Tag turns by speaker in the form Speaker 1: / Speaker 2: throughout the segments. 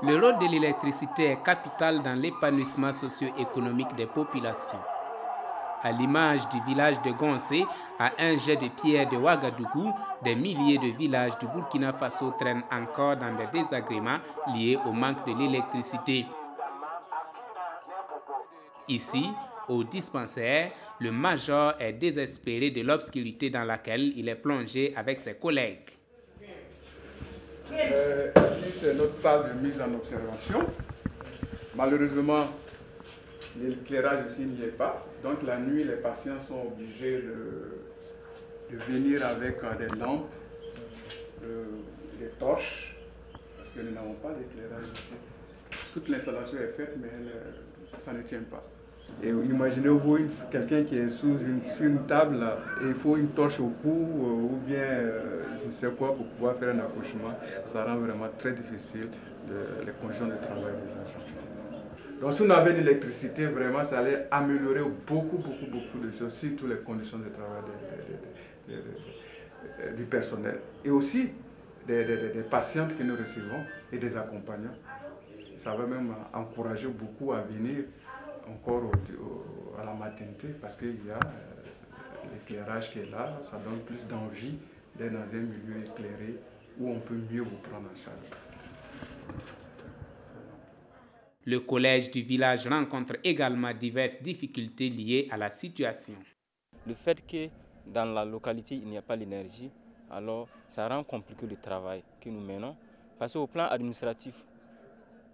Speaker 1: Le rôle de l'électricité est capital dans l'épanouissement socio-économique des populations. À l'image du village de Gonsé, à un jet de pierre de Ouagadougou, des milliers de villages du Burkina Faso traînent encore dans des désagréments liés au manque de l'électricité. Ici, au dispensaire, le major est désespéré de l'obscurité dans laquelle il est plongé avec ses collègues.
Speaker 2: Ici, c'est notre salle de mise en observation. Malheureusement, l'éclairage ici n'y est pas. Donc la nuit, les patients sont obligés de venir avec des lampes, des torches, parce que nous n'avons pas d'éclairage ici. Toute l'installation est faite, mais ça ne tient pas. Et imaginez-vous quelqu'un qui est sur une table et il faut une torche au cou ou bien je ne sais quoi pour pouvoir faire un accouchement. Ça rend vraiment très difficile les conditions de travail des agents. Donc si on avait de l'électricité, vraiment ça allait améliorer beaucoup de choses, surtout les conditions de travail du personnel. Et aussi des patientes que nous recevons et des accompagnants. Ça va même encourager beaucoup à venir encore à la maternité parce qu'il y a l'éclairage qui est là, ça donne plus d'envie d'être dans un milieu éclairé où on peut mieux vous prendre en charge.
Speaker 1: Le collège du village rencontre également diverses difficultés liées à la situation.
Speaker 3: Le fait que dans la localité il n'y a pas l'énergie, alors ça rend compliqué le travail que nous menons parce qu'au plan administratif,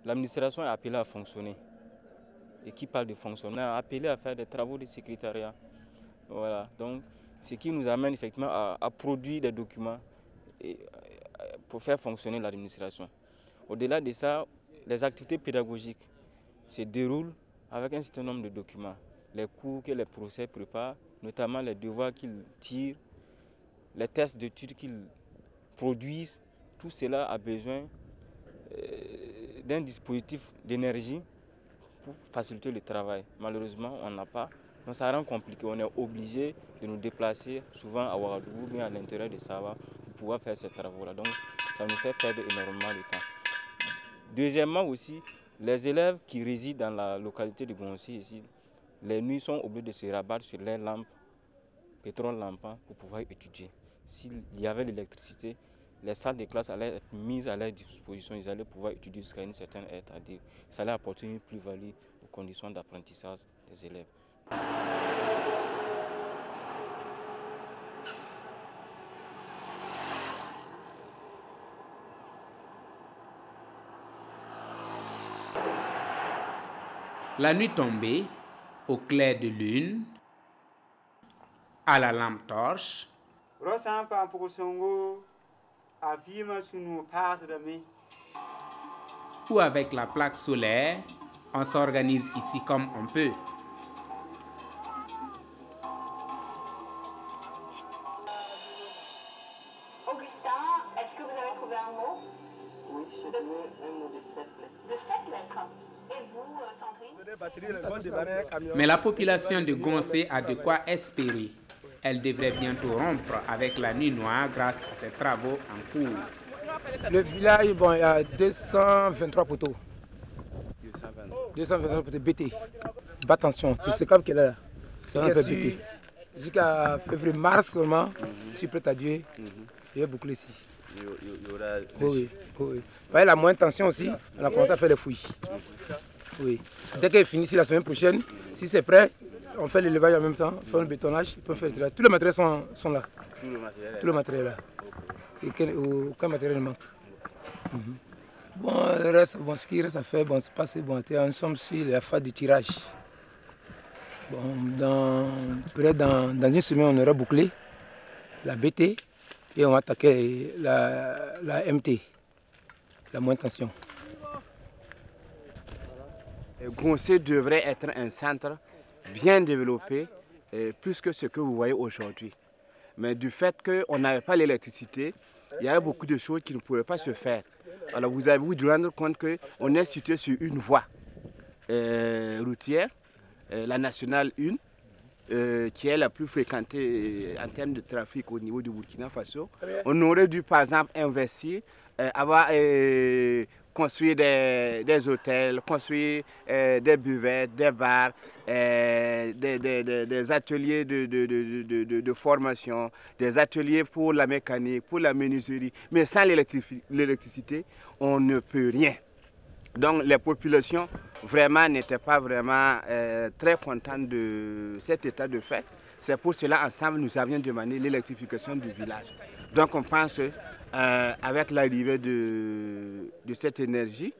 Speaker 3: l'administration est appelée à fonctionner. Et qui parle de fonctionnement, est appelé à faire des travaux de secrétariat. Voilà, donc ce qui nous amène effectivement à produire des documents pour faire fonctionner l'administration. Au-delà de ça, les activités pédagogiques se déroulent avec un certain nombre de documents. Les cours que les professeurs préparent, notamment les devoirs qu'ils tirent, les tests d'études qu'ils produisent, tout cela a besoin d'un dispositif d'énergie pour faciliter le travail. Malheureusement, on n'a pas. Donc ça rend compliqué. On est obligé de nous déplacer souvent à Ouagadougou, mais à l'intérieur de Sava, pour pouvoir faire ces travaux-là. Donc ça nous fait perdre énormément de temps. Deuxièmement aussi, les élèves qui résident dans la localité de Gonsé ici, les nuits sont obligés de se rabattre sur les lampes, pétrole lampant, pour pouvoir étudier. S'il y avait l'électricité, les salles de classe allaient être mises à leur disposition, ils allaient pouvoir étudier jusqu'à une certaine heure, c'est-à-dire ça allait apporter une plus-value aux conditions d'apprentissage des élèves.
Speaker 1: La nuit tombée, au clair de lune, à la lampe torche, ou avec la plaque solaire, on s'organise ici comme on peut.
Speaker 4: Augustin, est-ce que vous avez trouvé un mot? Oui, j'ai trouvé un mot de 7 lettres. De 7 lettres? Et vous, Sandrine?
Speaker 1: Mais la population de Gonsé a de quoi espérer. Elle devrait bientôt rompre avec la nuit noire grâce à ses travaux en cours.
Speaker 5: Le village, bon, il y a 223 poteaux. 223 poteaux BT. Bas tension, c'est ce câble qu'elle a là. C'est un peu BT. Jusqu'à février-mars seulement, je suis prêt à Dieu, je vais boucler ici. Oui. La moindre tension aussi, on a commencé à faire les fouilles. Oui. Dès qu'elle finit ici la semaine prochaine, si c'est prêt, on fait l'élevage en même temps, on fait le bétonnage, on peut faire le travail. Tous les matériels sont là. Tout le matériel est là. Et aucun matériel ne manque. Bon, le reste, bon, ce qui reste à faire, bon, c'est pas si bon. Nous sommes sur la phase de tirage. Bon, peut-être dans une semaine, on aura bouclé la BT et on va attaquer la MT, la moindre tension.
Speaker 6: Gonsé devrait être un centre bien développé, plus que ce que vous voyez aujourd'hui. Mais du fait qu'on n'avait pas l'électricité, il y avait beaucoup de choses qui ne pouvaient pas se faire. Alors vous avez dû vous rendre compte qu'on est situé sur une voie routière, la nationale 1, qui est la plus fréquentée en termes de trafic au niveau du Burkina Faso. On aurait dû par exemple investir, avoir construire des hôtels, construire des buvettes, des bars, des ateliers de formation, des ateliers pour la mécanique, pour la menuiserie. Mais sans l'électricité, on ne peut rien. Donc les populations vraiment n'étaient pas vraiment très contentes de cet état de fait. C'est pour cela, ensemble, nous avions demandé l'électrification du village. Donc on pense avec l'arrivée de cette énergie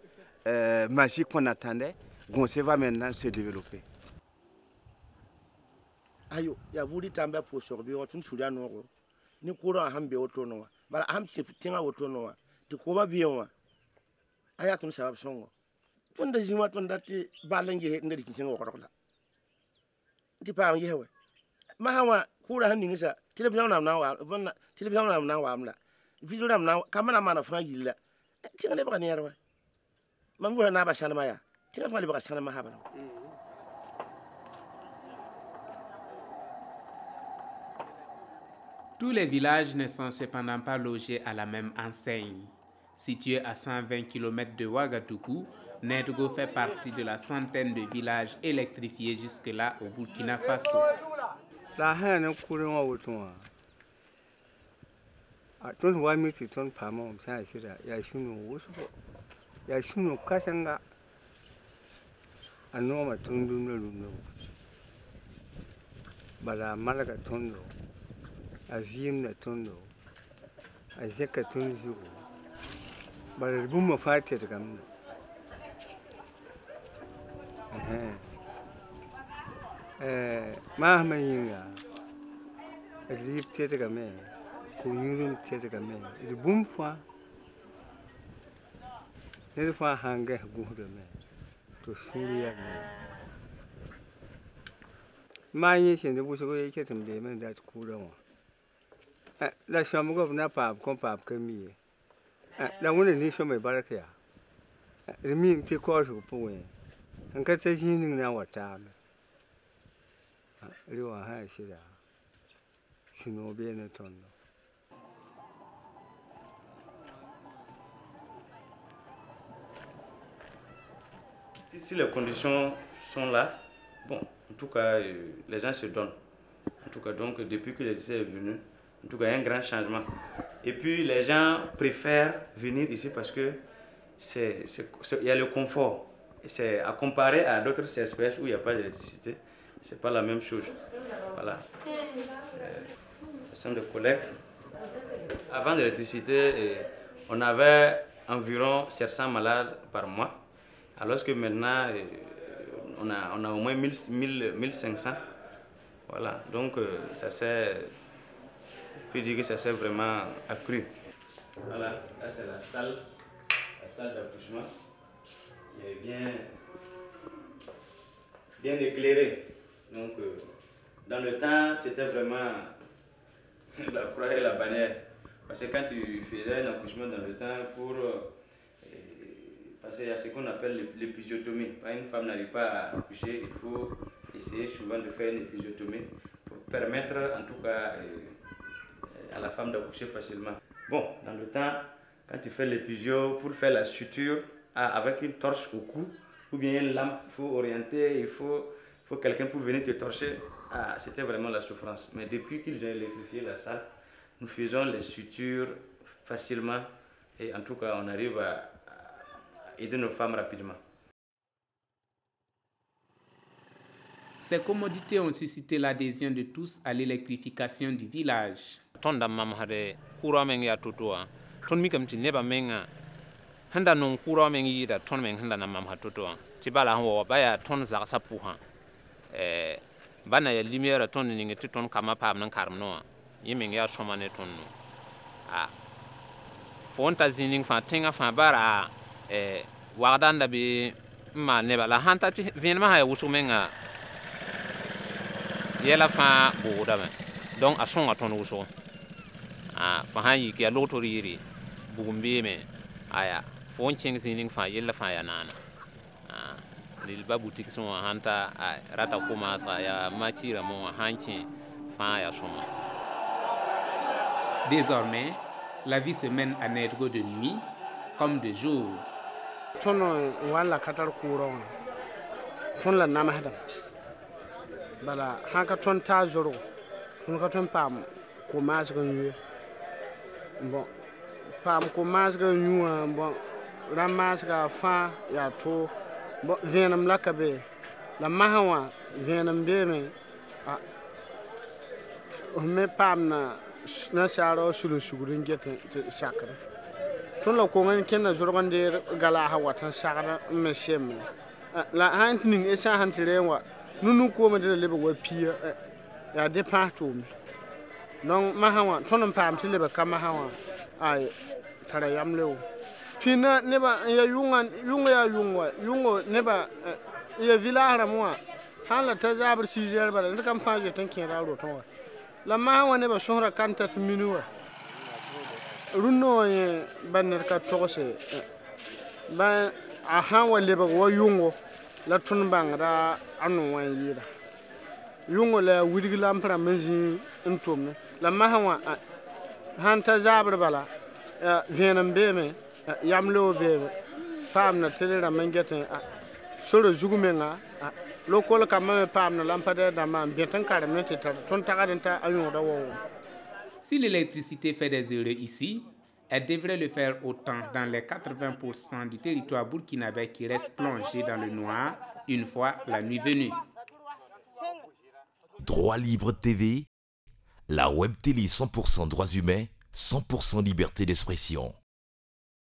Speaker 6: magique qu'on attendait, Goncé va maintenant se développer.
Speaker 7: Ayo, ya voulu tamber pour sortir, tu ne souviens pas. Nous courons à Hambe autonomo. Mais à Hambe, c'est un autonomo. Tu crois bien. Aya tu ne sais pas son. Tu ne dis pas ton date balangue ne dit qu'il au corona. Tu parles hier. Mahawa, courant Ningsa, télévision now, télévision now, amla. Video now, cameraman of Fragile. Tu n'es pas near. Mamma Naba Sanamaya. Tu n'as pas Sanamahaba.
Speaker 1: Tous les villages ne sont cependant pas logés à la même enseigne. Situé à 120 km de Ouagadougou, Nedgo fait partie de la centaine de villages électrifiés jusque-là au Burkina Faso.
Speaker 8: La haine est courant au temps. À ton wami tu ton pas mon ça c'est là ya shunu wusu ya shunu kasanga anoma tundun no bala malaga tondo a vim na tondo a zeka tunzu bala bumma fate daga mun ma hamayinga rip te daga me Kunyurum Tedgame, the boom for never for hunger good man to Suria. My is in the bush away getting them that cool on. Let some go Napa, Compap, come here. That wouldn't need some barraca. The mean take course of poem and cut us in our time. You are high, she know, being a ton.
Speaker 3: Si les conditions sont là, bon, en tout cas, les gens se donnent. En tout cas, donc, depuis que l'électricité est venue, en tout cas, il y a un grand changement. Et puis, les gens préfèrent venir ici parce que il y a le confort. C'est à comparer à d'autres espèces où il n'y a pas d'électricité, c'est pas la même chose. Voilà. Ce sont des collègues. Avant l'électricité, on avait environ 700 malades par mois. Alors que maintenant, on a au moins 1500. Voilà, donc ça s'est, je peux dire que ça s'est vraiment accru. Voilà, là c'est la salle d'accouchement qui est bien éclairée. Donc dans le temps, c'était vraiment la croix et la bannière. Parce que quand tu faisais un accouchement dans le temps pour... Parce qu'il y a ce qu'on appelle l'épisiotomie. Une femme n'arrive pas à accoucher, il faut essayer souvent de faire une épisiotomie pour permettre en tout cas à la femme d'accoucher facilement. Bon, dans le temps, quand tu fais l'épisio, pour faire la suture avec une torche au cou, ou bien une lampe, il faut orienter, il faut quelqu'un pour venir te torcher. C'était vraiment la souffrance. Mais depuis qu'ils ont électrifié la salle, nous faisons les sutures facilement et en tout cas on arrive à aider nos femmes rapidement.
Speaker 1: Ces commodités ont suscité l'adhésion de tous à l'électrification du village.
Speaker 9: Tonda mam hade kura men ya tutua ton mi kam ti neba menga handa non kura men yi da ton men handa na mam ha tutua ti bala ho ba ya ton za sa pu ha bana ya lumière ton ni ngi ton kama pam nan karm no yi men ya soma ne ton no fonta zining fa tinga fa bara wagdan da bi ma ne bala hanta ti vien ma ha wusu menga yela fa boda men donc a songa ton wusu fa han yi ke lotoriri bugumbe me aya fon cheng zining fa yela fa ya nana lil ba boutique son hanta rata kuma sa ya machira mo hanchi fa ya soma.
Speaker 1: Désormais, la vie se mène à Nedgo de nuit comme de jour.
Speaker 10: Ton wala katar kuro ton la nama hada bala haka ton ta zoro ton ka ton pam ko mas ga nyu bon pam ko mas ga nyu bon ramas ga fa ya to bon venam la kabe la mahawa venam be me a me pam na sharo shuru shugurin gete shakra ton la ko ngan ken na zorgande gala ha watan shakra me shem la hanting esa hantirewa nunu ko me de lebe wa pia ya de patum non mahawa ton pam ti lebe kama hawa ai tara yamlew fina neba ya yungo neba ya vilara moi hala tazabar sizer bala ndikam faje tan ken raro ton la mahawa neba shohra kanta minuwa runno ye banner ka togose ba a hawa leba wa yungo la tun bangra anu wan yira yungo la wirgi lampra menzi ntomne la mahawa hanta zabar bala venam beme yamlo beme pam na telera mangete solo jugumenga lokol kam pam na lampade da man betan karam ne tetar ton tagadenta ayon da wo.
Speaker 1: Si l'électricité fait des heureux ici, elle devrait le faire autant dans les 80% du territoire burkinabé qui reste plongé dans le noir une fois la nuit venue.
Speaker 11: Droit Libre TV, la web télé 100% droits humains, 100% liberté d'expression.